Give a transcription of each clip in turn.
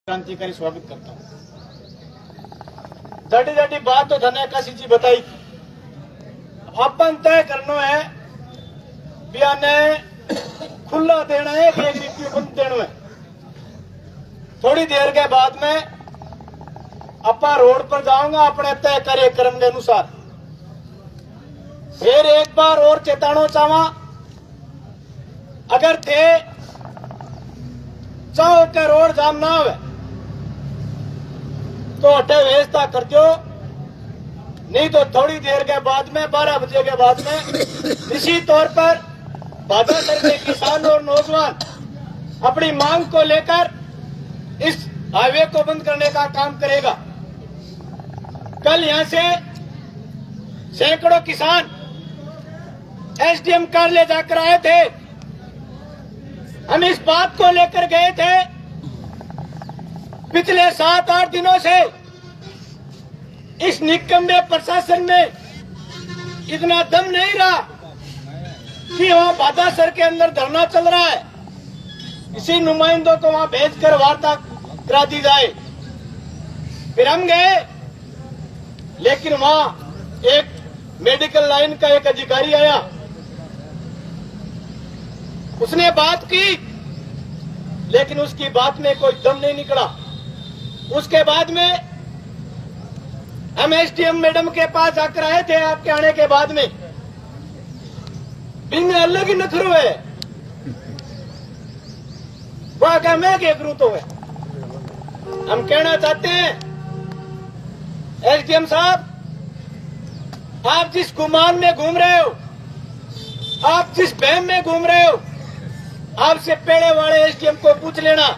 क्रांतिकारी स्वागत करता हूँ। जड़ी जड़ी बात तो धने काशी जी बताई। अपन तय करना है बयाने खुला देना है कि एक रीति बंद देना है। थोड़ी देर के बाद में अपा रोड पर जाऊंगा अपने तय कार्यक्रम के अनुसार। फिर एक बार और चेतानो चाहवा, अगर थे चाहो के रोड जाम ना हो तो अटे व्यवस्था कर दो, नहीं तो थोड़ी देर के बाद में 12 बजे के बाद में इसी तौर पर बादासर के किसान और नौजवान अपनी मांग को लेकर इस हाईवे को बंद करने का काम करेगा। कल यहां से सैकड़ों किसान एसडीएम कार्यालय जाकर आए थे। हम इस बात को लेकर गए थे, पिछले 7-8 दिनों से इस निकम्मे प्रशासन में इतना दम नहीं रहा कि वहां बादासर के अंदर धरना चल रहा है, इसी नुमाइंदों को वहां भेजकर वार्ता करा दी जाए। फिर हम गए, लेकिन वहां एक मेडिकल लाइन का एक अधिकारी आया, उसने बात की, लेकिन उसकी बात में कोई दम नहीं निकला। उसके बाद में हम एसडीएम मैडम के पास आकर आए थे। आपके आने के बाद में इनमें अलग ही नखरू है, वह क्या मैं क्या करूं तो है। हम कहना चाहते हैं एसडीएम साहब, आप जिस गुमान में घूम रहे हो, आप जिस बहम में घूम रहे हो, आपसे पहले वाले एसडीएम को पूछ लेना।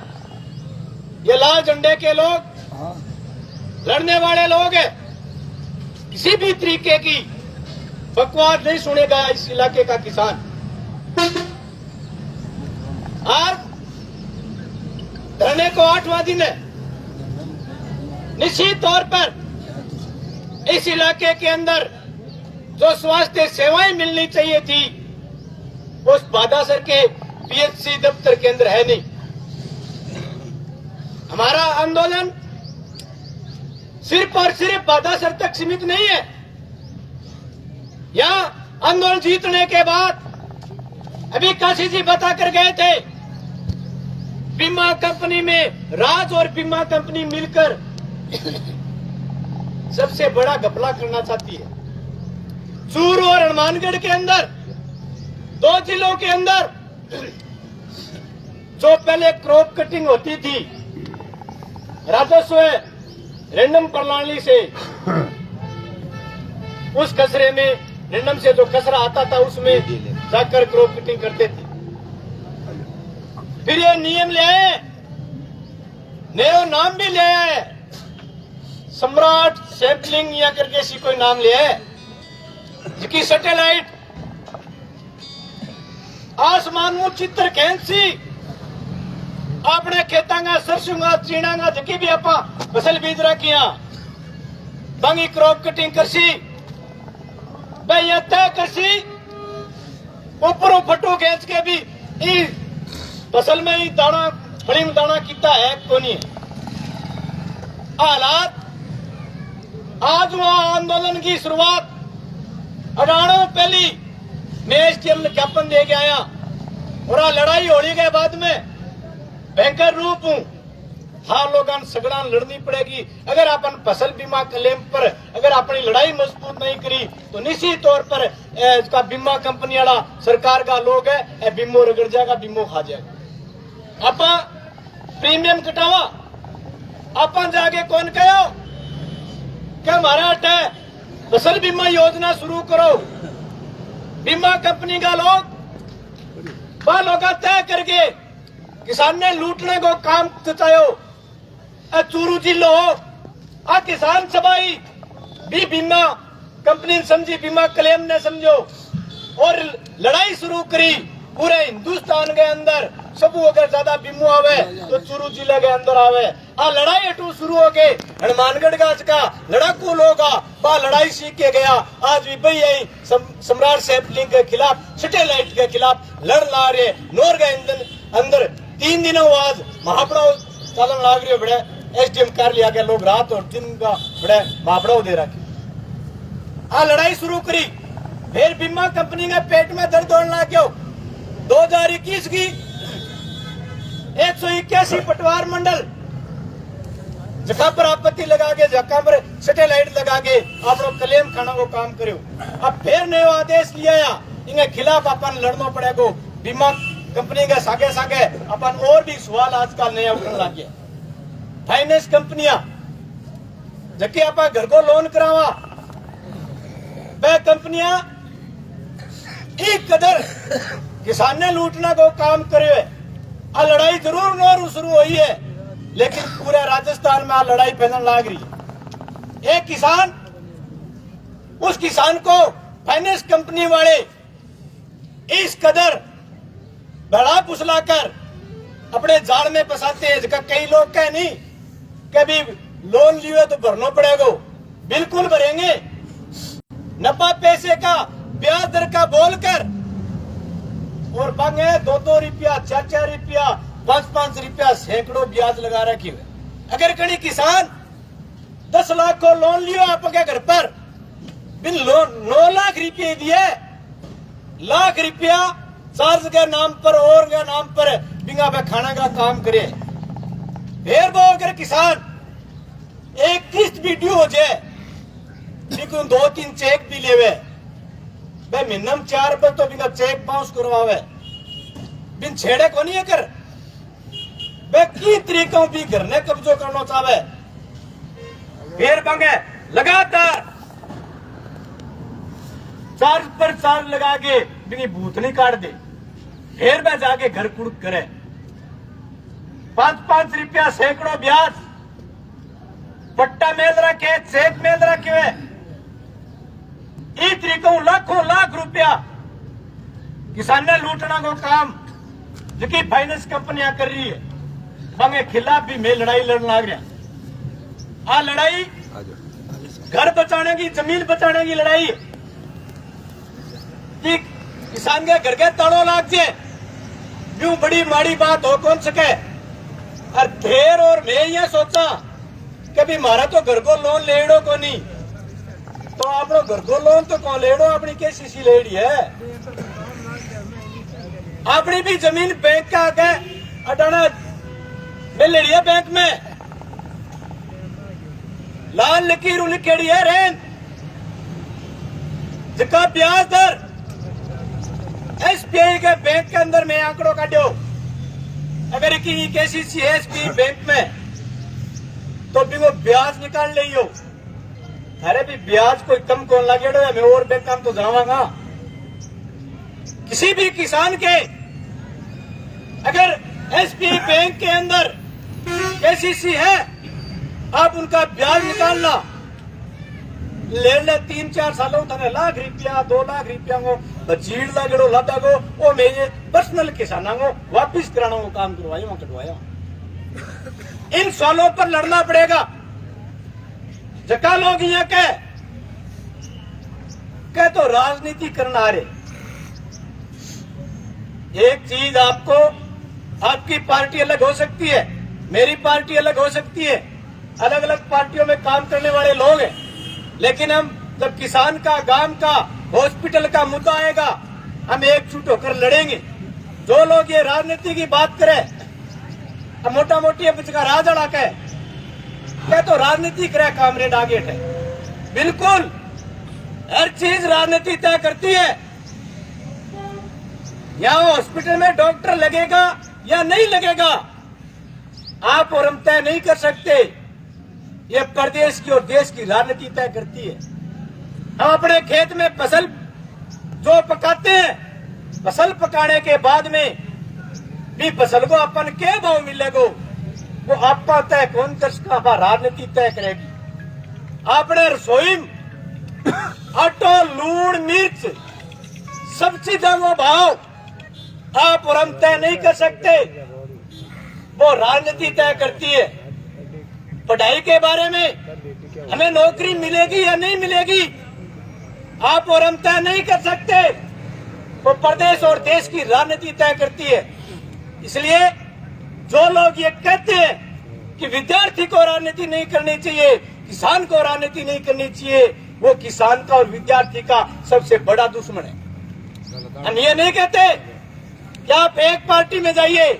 ये लाल झंडे के लोग लड़ने वाले लोग हैं, किसी भी तरीके की बकवास नहीं सुनेगा इस इलाके का किसान। आज धरने को 8वां दिन है। निश्चित तौर पर इस इलाके के अंदर जो स्वास्थ्य सेवाएं मिलनी चाहिए थी, उस बादासर के पीएचसी दफ्तर के अंदर है नहीं। हमारा आंदोलन सिर्फ और सिर्फ बादासर तक सीमित नहीं है। यहां आंदोलन जीतने के बाद अभी काशी जी बता कर गए थे, बीमा कंपनी में राज और बीमा कंपनी मिलकर सबसे बड़ा घपला करना चाहती है। चूरू और हनुमानगढ़ के अंदर 2 जिलों के अंदर जो पहले क्रॉप कटिंग होती थी, राजस्व रैंडम प्रणाली से, उस कचरे में रैंडम से जो कचरा आता था उसमें जाकर क्रॉप कटिंग करते थे। फिर ये नियम ले आए, नया नाम भी ले आए, सम्राट सैंपलिंग या करके ऐसी कोई नाम ले आए, जिसकी सैटेलाइट आसमान में चित्र कैंसी अपने खेतांगा सरसोंगा चीणांगा जकी भी आपा फसल बीज रखिया बंगी क्रॉप कटिंग करसी भाई तय करसी ऊपरों फटो खींच के भी फसल में ही दाना फड़ी में दाना किता है को नहीं हालात। आज वहां आंदोलन की शुरुआत 18 पहली मैं एसडीएम ने ज्ञापन दे के आया, और लड़ाई होने के बाद में भयंकर रूप हूं। हाँ, लोगों सगड़ा लड़नी पड़ेगी। अगर अपन फसल बीमा क्लेम पर अगर अपनी लड़ाई मजबूत नहीं करी तो निश्चित तौर पर इसका बीमा कंपनी वाला सरकार का लोग है, बीमो रगड़ जाएगा, बीमो खा जाएगा। आपा प्रीमियम कटावा, आपा जाके कौन कहो कि हमारा अटे फसल बीमा योजना शुरू करो। बीमा कंपनी का लोग वह लोग तय करके किसान ने लूटने को काम चचायो। चूरू जिलो आ किसान सभाई भी बीमा कंपनी समझी, बीमा क्लेम ने समझो और लड़ाई शुरू करी। पूरे हिंदुस्तान के अंदर सबू अगर ज्यादा बीमो आवे तो चूरू जिले के अंदर आवे। आ लड़ाई अटू शुरू हो गई। हनुमानगढ़ का लड़ाकू लोग लड़ाई सीख के गया। आज भी भाई यही सम्राट सैंपलिंग के खिलाफ, सैटेलाइट के खिलाफ लड़ ला रहे। नोर के अंदर 3 दिनों बाद महापड़ाव चलन लाग रही हो बड़े एसडीएम कर लिया गया लोग रात और दिन का बड़े मापड़ो दे रखे आ लड़ाई शुरू करी फिर बीमा कंपनी ने पेट में दर्द होने लग गया 2021 की 181 पटवार मंडल जगह पर आपत्ति लगा के जगह पर सैटेलाइट लगा के आपको क्लेम खाना को काम करो अब फिर नया आदेश लिया इनके खिलाफ अपन लड़ना पड़ेगा बीमा कंपनी के सागे सागे अपन और भी सवाल आजकल नया उठने लग गया फाइनेंस कंपनियां जबकि आप घर को लोन करावा वह कंपनियां एक कदर किसान ने लूटना को काम करे आ लड़ाई जरूर नोर शुरू हुई है लेकिन पूरे राजस्थान में आ लड़ाई फैलने लग रही एक किसान उस किसान को फाइनेंस कंपनी वाले इस कदर बड़ा फुसलाकर अपने जाल में फंसाते हैं जगह कई लोग कह नहीं कभी लोन लियो तो भरना पड़ेगा बिल्कुल भरेंगे 90 पैसे का ब्याज दर का बोलकर और मांगे 2-2 रुपया 4-4 रुपया 5-5 रुपया सैकड़ों ब्याज लगा रखी हुए अगर कहीं किसान 10 लाख को लोन लियो आपके घर पर बिन लोन 9 लाख रुपये दिए लाख रुपया चार्ज के नाम पर और के नाम पर बिंगा पे खाना का काम करे फिर वो अगर किसान एक किस्त भी ड्यू हो जाए लेकिन 2-3 चेक भी लेवे भाई मिनिमम 4 पर तो बिना चेक बाउंस करवावे बिन छेड़े को नहीं कर वे की तरीकों भी घर ने कब्जो करना चाहे फिर बंगे लगातार चार्ज पर चार्ज लगा के बिनी भूत नहीं काट दे फिर मैं जाके घर कुड़ करे 5-5 रुपया सैकड़ों ब्याज पट्टा मेल रखे चेक मेल रखे हुए इस तरीकों लाखों लाख रुपया किसान ने लूटना को काम जो फाइनेंस कंपनियां कर रही है बंगे खिलाफ भी मैं लड़ाई लड़ने लग रहा आ लड़ाई घर बचाने की जमीन बचाने की लड़ाई कि किसान के घर के तड़ो लाग जाए यूं बड़ी माड़ी बात हो कौन सके और फिर और मैं ये सोचा कि भी मारा तो घर को लोन लेड़ो को नहीं तो आप घर को लोन तो कौन लेड़ो अपनी केसीसी लेड़ी है अपनी भी जमीन बैंक का आगे अटाना में लेड़ी है बैंक में लाल लकीर लिखेड़ी है रेन जिसका ब्याज दर एसबीआई के बैंक के अंदर में आंकड़ों काटो अगर की केसीसी है एसबीआई बैंक में तो भी वो ब्याज निकाल लियो अरे भी ब्याज कोई कम कौन लगे मैं और बैंक काम तो जावांगा किसी भी किसान के अगर एसबीआई बैंक के अंदर केसीसी है आप उनका ब्याज निकालना ले 3-4 सालों तक लाख रुपया 2 लाख रुपया को बचीड़ लगो लादा को वो मेरे पर्सनल किसानों को वापिस कराना को काम करवाया कटवाया इन सवालों पर लड़ना पड़ेगा जका लोग ये कह तो राजनीति करना आ रहे एक चीज आपको आपकी पार्टी अलग हो सकती है मेरी पार्टी अलग हो सकती है अलग अलग पार्टियों में काम करने वाले लोग हैं लेकिन हम जब किसान का गांव का हॉस्पिटल का मुद्दा आएगा हम एकजुट होकर लड़ेंगे जो लोग ये राजनीति की बात करें मोटा मोटी का राज अड़ा क्या तो राजनीति करे कामरेड आगे है बिल्कुल हर चीज राजनीति तय करती है या हॉस्पिटल में डॉक्टर लगेगा या नहीं लगेगा आप और हम तय नहीं कर सकते ये प्रदेश की और देश की राजनीति तय करती है हम अपने खेत में फसल जो पकाते हैं फसल पकाने के बाद में भी फसल को अपन क्या भाव मिलेगा वो आपका तय कौन कर राजनीति तय करेगी आपने रसोई आटो लूण मिर्च सब चीजों को भाव आप और हम तय नहीं कर सकते वो राजनीति तय करती है पढ़ाई के बारे में हमें नौकरी मिलेगी या नहीं मिलेगी आप और हम तय नहीं कर सकते वो प्रदेश और देश की राजनीति तय करती है इसलिए जो लोग ये कहते हैं कि विद्यार्थी को राजनीति नहीं करनी चाहिए, किसान को राजनीति नहीं करनी चाहिए, वो किसान का और विद्यार्थी का सबसे बड़ा दुश्मन है। हम ये नहीं कहते कि आप एक पार्टी में जाइए,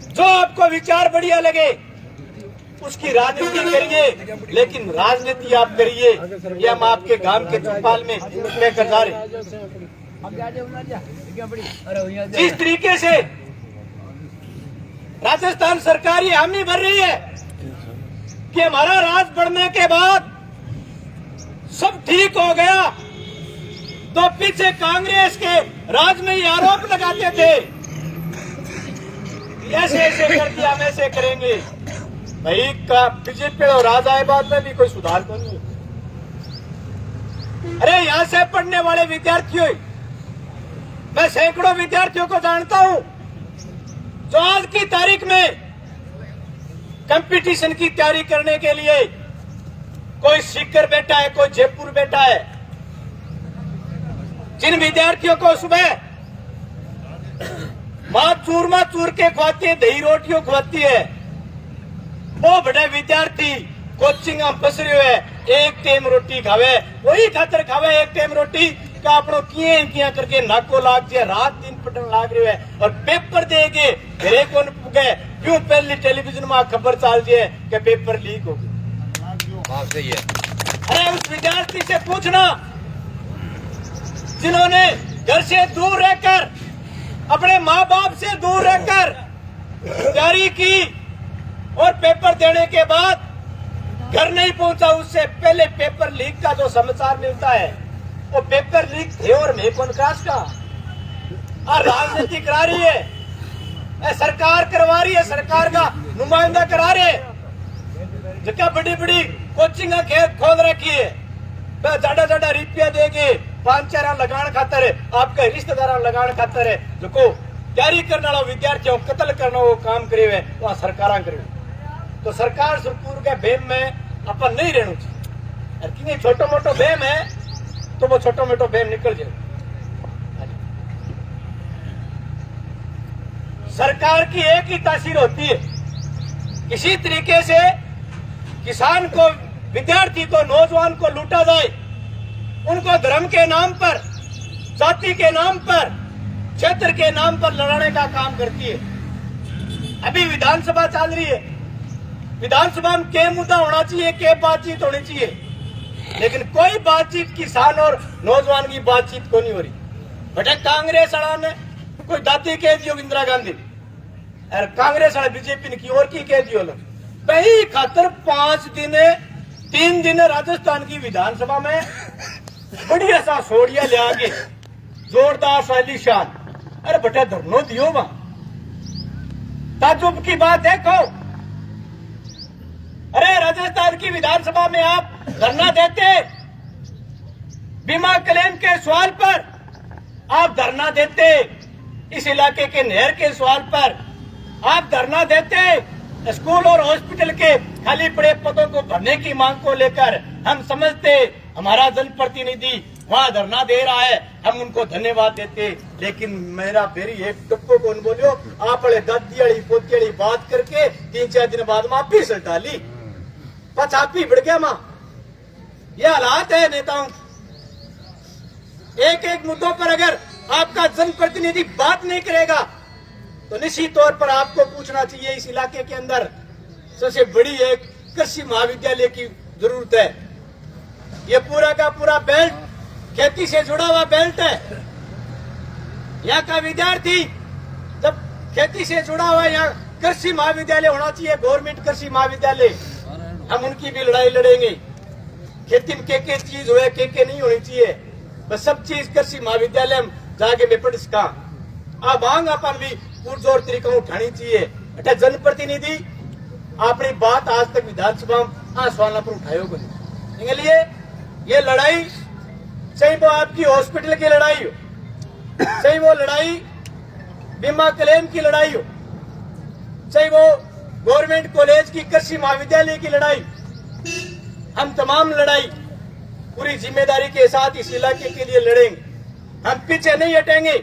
जो आपको विचार बढ़िया लगे उसकी राजनीति करिए, लेकिन राजनीति आप करिए। ये हम आपके गांव के चौपाल में कहकर जा रहे। जिस तरीके से राजस्थान सरकार ये हामी भर रही है कि हमारा राज बढ़ने के बाद सब ठीक हो गया, तो पीछे कांग्रेस के राज में ये आरोप लगाते थे, ऐसे ऐसे कर दिया, हम ऐसे करेंगे। भाई का बीजेपी और राज आए बाद में भी कोई सुधार तो नहीं। अरे यहां से पढ़ने वाले विद्यार्थियों, मैं सैकड़ों विद्यार्थियों को जानता हूं जो आज की तारीख में कंपटीशन की तैयारी करने के लिए कोई सीकर बैठा है, कोई जयपुर बैठा है। जिन विद्यार्थियों को सुबह मां चूरमा चूर के खुआती है, दही रोटियों खुआती है, वो बड़े विद्यार्थी कोचिंग में फंस रहे है, एक टाइम रोटी खावे, वही खातर खावे एक टाइम रोटी का अपनो किया करके नाको लाग जाए, रात दिन पटन लाग रहे है और पेपर देगे घरे को पुगे। क्यों पहले टेलीविजन में खबर चल जाए कि पेपर लीक हो गया। सही है। अरे उस विद्यार्थी से पूछना जिन्होंने घर से दूर रहकर, अपने माँ बाप से दूर रहकर तैयारी की और पेपर देने के बाद घर नहीं पहुंचा, उससे पहले पेपर लीक का जो समाचार मिलता है वो पेपर लीक थे और मैं कौन क्रास का और राजनीति करा रही है, सरकार करवा रही है, सरकार का नुमाइंदा करा रहे हैं। जिसका बड़ी बड़ी कोचिंग खोल रखी है, ज्यादा ज्यादा रुपया देंगे 5-4 लगान खातर है, आपके रिश्तेदार लगान खातर है, जो तैयारी करने वाला विद्यार्थियों कत्ल करना वो काम करे हुए वहां सरकार करे। तो सरकार सुरपुर के बेम में अपन नहीं रहना चाहिए, क्योंकि छोटो मोटो बेम है तो वो छोटो मोटो बेम निकल जाए। सरकार की एक ही तासीर होती है, किसी तरीके से किसान को, विद्यार्थी को, नौजवान को लूटा जाए, उनको धर्म के नाम पर, जाति के नाम पर, क्षेत्र के नाम पर लड़ाने का काम करती है। अभी विधानसभा चल रही है, विधानसभा में क्या मुद्दा होना चाहिए, क्या बातचीत होनी चाहिए, लेकिन कोई बातचीत किसान और नौजवान की बातचीत को नहीं हो रही। बेटा कांग्रेस वाला ने कोई दादी कह दियो इंदिरा गांधी, और कांग्रेस वाला बीजेपी ने की और की कह दियो लोग पही खातर 3 दिन राजस्थान की विधानसभा में बढ़िया सा सोड़िया ले आगे जोरदार शालीशान, अरे बेटा धरनो दियो वहां। ताजुब की बात देखो, अरे राजस्थान की विधानसभा में आप धरना देते, बीमा क्लेम के सवाल पर आप धरना देते, इस इलाके के नहर के सवाल पर आप धरना देते, स्कूल और हॉस्पिटल के खाली पड़े पदों को भरने की मांग को लेकर हम समझते हमारा जनप्रतिनिधि वहां धरना दे रहा है, हम उनको धन्यवाद देते। लेकिन मेरा फिर एक टुप्पो कौन बोलियो, आप दादी पोती बात करके 3-4 दिन बाद मां फिर से डाली पछापी बढ़ गया मां। ये हालात है नेताओं। एक एक मुद्दों पर अगर आपका जनप्रतिनिधि बात नहीं करेगा तो निश्चित तौर पर आपको पूछना चाहिए, इस इलाके के अंदर सबसे बड़ी एक कृषि महाविद्यालय की जरूरत है। ये पूरा का पूरा बेल्ट खेती से जुड़ा हुआ बेल्ट है। यहाँ का विद्यार्थी जब खेती से जुड़ा हुआ, यहाँ कृषि महाविद्यालय होना चाहिए, गवर्नमेंट कृषि महाविद्यालय। हम उनकी भी लड़ाई लड़ेंगे। खेती में के चीज हो, के नहीं होनी चाहिए, बस सब चीज कृषि महाविद्यालय में जाके में पढ़ सका। अब मांग अपन भी पुरजोर तरीका उठानी चाहिए। अठा जनप्रतिनिधि अपनी बात आज तक विधानसभा में सवाल पर उठायो को नहीं। लिए ये लड़ाई चाहे वो आपकी हॉस्पिटल की लड़ाई हो, चाहे वो लड़ाई बीमा क्लेम की लड़ाई हो, चाहे वो गवर्नमेंट कॉलेज की कृषि महाविद्यालय की लड़ाई, हम तमाम लड़ाई पूरी जिम्मेदारी के साथ इस इलाके के लिए लड़ेंगे। हम पीछे नहीं हटेंगे।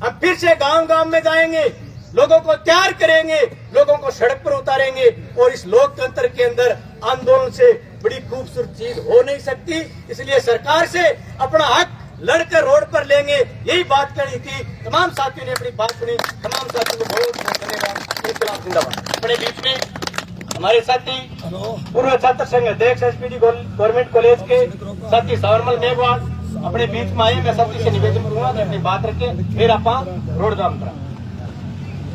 हम फिर से गांव गांव में जाएंगे, लोगों को तैयार करेंगे, लोगों को सड़क पर उतारेंगे। और इस लोकतंत्र के अंदर आंदोलन से बड़ी खूबसूरत चीज हो नहीं सकती। इसलिए सरकार से अपना हक लड़कर रोड पर लेंगे, यही बात करनी थी। तमाम साथियों ने अपनी बात सुनी। तमाम साथियों को बहुत बहुत धन्यवाद। इनकलाब जिंदाबाद। अपने बीच में हमारे साथी पूर्व छात्र संघ अध्यक्ष एसपीडी गवर्नमेंट कॉलेज के साथी सावरमल मेघवाल अपने बीच में आए। मैं साथी से निवेदन करूंगा कि अपनी बात रखें, फिर आप रोड जाम करा।